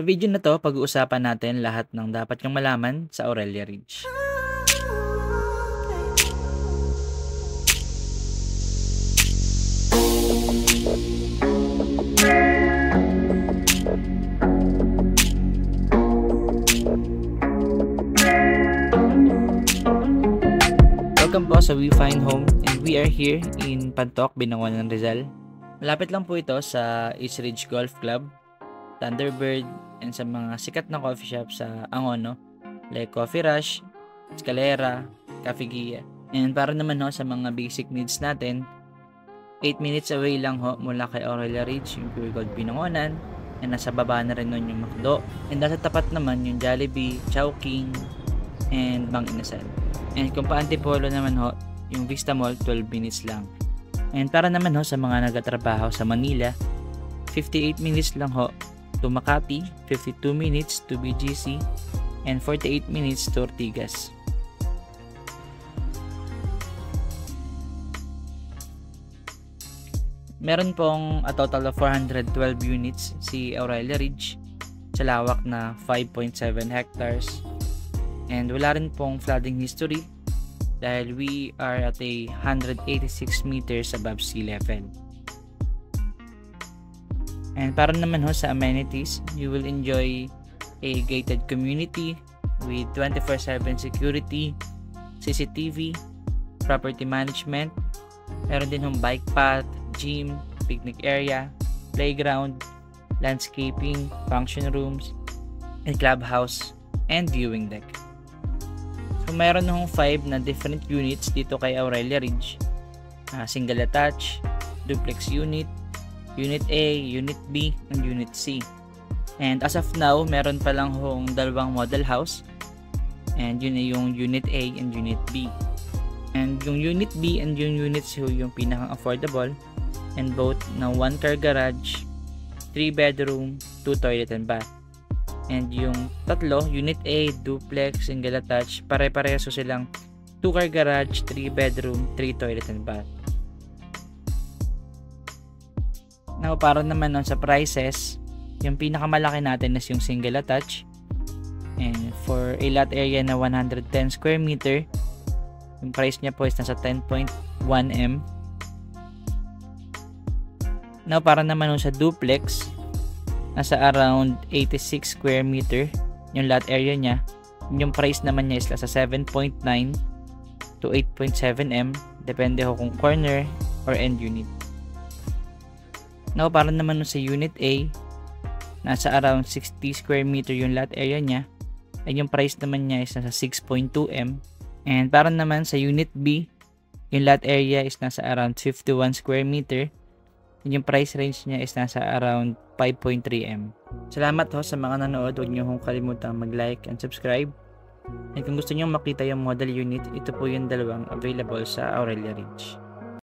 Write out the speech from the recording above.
Sa video na to, pag-uusapan natin lahat ng dapat kang malaman sa Aurelia Ridge. Welcome po sa We Find Home, and we are here in Pantoc, Binangonan, Rizal. Malapit lang po ito sa East Ridge Golf Club, Thunderbird, and sa mga sikat na coffee shop sa Angono like Coffee Rush, Escalera, Cafe Gia. And para naman sa mga basic needs natin, 8 minutes away lang mula kay Aurelia Ridge yung Pure Gold Binangonan, and nasa baba na rin nun yung McDo, and nasa tapat naman yung Jollibee, Chowking, and Mang Inasal. And kung pa-Antipolo naman yung Vista Mall, 12 minutes lang. And para naman sa mga nagatrabaho sa Manila, 58 minutes lang to Makati, 52 minutes to BGC, and 48 minutes to Ortigas. Meron pong a total of 412 units si Aurelia Ridge sa lawak na 5.7 hectares. And wala rin pong flooding history dahil we are at a 186 meters above sea level. And para naman sa amenities, you will enjoy a gated community with 24/7 security, CCTV, property management. Meron din bike path, gym, picnic area, playground, landscaping, function rooms, and clubhouse, and viewing deck. So meron 5 na different units dito kay Aurelia Ridge. Single attached, duplex unit, Unit A, Unit B, and Unit C. And as of now, meron pa lang dalawang model house. And yun ay yung Unit A and Unit B. And yung Unit B and yung Unit C yung pinaka-affordable. And both na 1 car garage, 3 bedroom, 2 toilet and bath. And yung tatlo, Unit A, duplex, single attached, pare-pareho silang 2 car garage, 3 bedroom, 3 toilet and bath. Now, para naman sa prices, yung pinakamalaki natin is yung single attached. And for a lot area na 110 square meter, yung price niya po is nasa 10.1 M. Now, para naman sa duplex, nasa around 86 square meter yung lot area niya. Yung price naman niya is nasa 7.9 to 8.7 M, depende kung corner or end unit. Now, para naman sa Unit A, nasa around 60 square meter yung lot area niya, ay yung price naman niya is nasa 6.2 M. And para naman sa Unit B, yung lot area is nasa around 51 square meter, and yung price range niya is nasa around 5.3 M. Salamat sa mga nanood. Huwag niyo kalimutang mag-like and subscribe. And kung gusto niyo makita yung model unit, ito po yung dalawang available sa Aurelia Ridge.